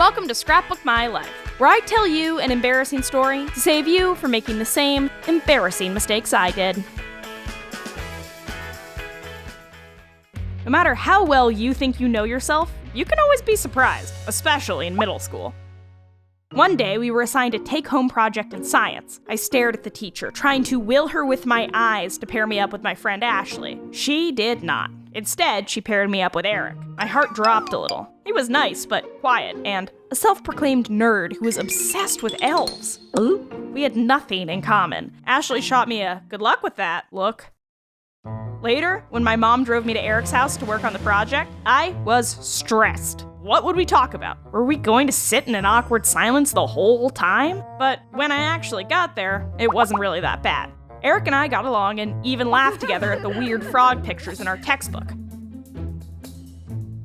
Welcome to Scrapbook My Life, where I tell you an embarrassing story to save you from making the same embarrassing mistakes I did. No matter how well you think you know yourself, you can always be surprised, especially in middle school. One day, we were assigned a take-home project in science. I stared at the teacher, trying to will her with my eyes to pair me up with my friend Ashley. She did not. Instead, she paired me up with Eric. My heart dropped a little. He was nice, but quiet, and a self-proclaimed nerd who was obsessed with elves. We had nothing in common. Ashley shot me a "good luck with that" look. Later, when my mom drove me to Eric's house to work on the project, I was stressed. What would we talk about? Were we going to sit in an awkward silence the whole time? But when I actually got there, it wasn't really that bad. Eric and I got along and even laughed together at the weird frog pictures in our textbook.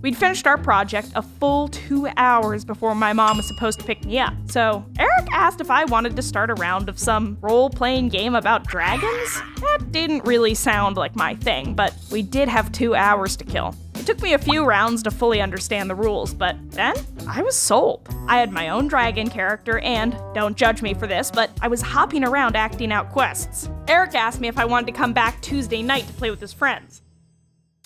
We'd finished our project a full 2 hours before my mom was supposed to pick me up. So Eric asked if I wanted to start a round of some role-playing game about dragons. That didn't really sound like my thing, but we did have 2 hours to kill. It took me a few rounds to fully understand the rules, but then I was sold. I had my own dragon character and, don't judge me for this, but I was hopping around acting out quests. Eric asked me if I wanted to come back Tuesday night to play with his friends.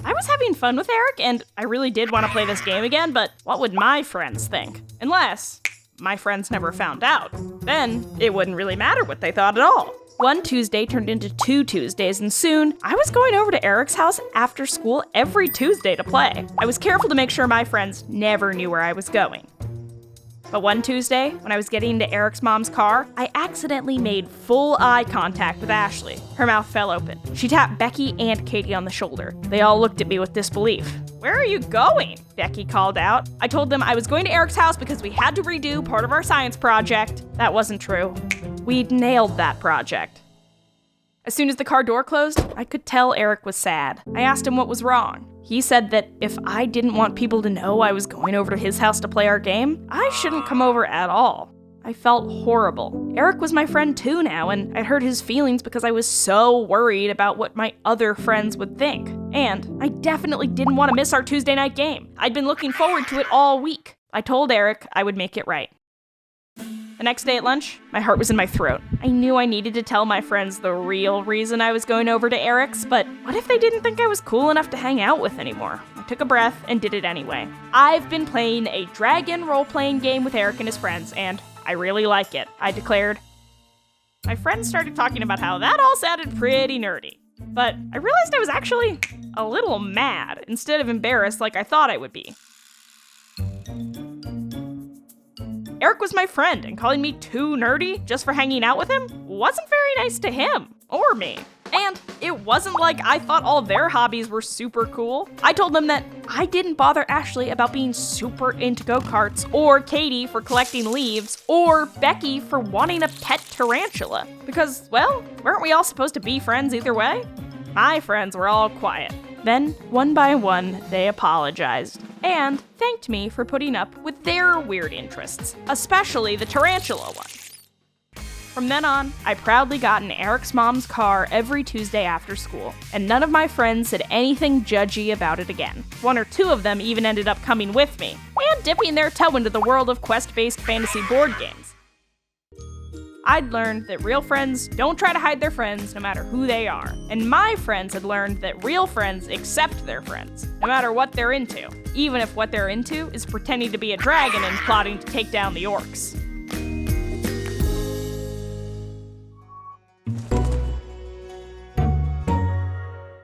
I was having fun with Eric, and I really did want to play this game again, but what would my friends think? Unless my friends never found out. Then it wouldn't really matter what they thought at all. One Tuesday turned into 2 Tuesdays, and soon I was going over to Eric's house after school every Tuesday to play. I was careful to make sure my friends never knew where I was going. But one Tuesday, when I was getting into Eric's mom's car, I accidentally made full eye contact with Ashley. Her mouth fell open. She tapped Becky and Katie on the shoulder. They all looked at me with disbelief. "Where are you going?" Becky called out. I told them I was going to Eric's house because we had to redo part of our science project. That wasn't true. We'd nailed that project. As soon as the car door closed, I could tell Eric was sad. I asked him what was wrong. He said that if I didn't want people to know I was going over to his house to play our game, I shouldn't come over at all. I felt horrible. Eric was my friend too now, and I'd hurt his feelings because I was so worried about what my other friends would think. And I definitely didn't want to miss our Tuesday night game. I'd been looking forward to it all week. I told Eric I would make it right. The next day at lunch, my heart was in my throat. I knew I needed to tell my friends the real reason I was going over to Eric's, but what if they didn't think I was cool enough to hang out with anymore? I took a breath and did it anyway. I've been playing a dragon role-playing game with Eric and his friends, and I really like it, I declared. My friends started talking about how that all sounded pretty nerdy, but I realized I was actually a little mad instead of embarrassed like I thought I would be. Eric was my friend, and calling me too nerdy just for hanging out with him wasn't very nice to him, or me. And it wasn't like I thought all their hobbies were super cool. I told them that I didn't bother Ashley about being super into go-karts, or Katie for collecting leaves, or Becky for wanting a pet tarantula. Because, well, weren't we all supposed to be friends either way? My friends were all quiet. Then, one by one, they apologized and thanked me for putting up with their weird interests, especially the tarantula one. From then on, I proudly got in Eric's mom's car every Tuesday after school, and none of my friends said anything judgy about it again. 1 or 2 of them even ended up coming with me, and dipping their toe into the world of quest-based fantasy board games. I'd learned that real friends don't try to hide their friends no matter who they are. And my friends had learned that real friends accept their friends, no matter what they're into, even if what they're into is pretending to be a dragon and plotting to take down the orcs.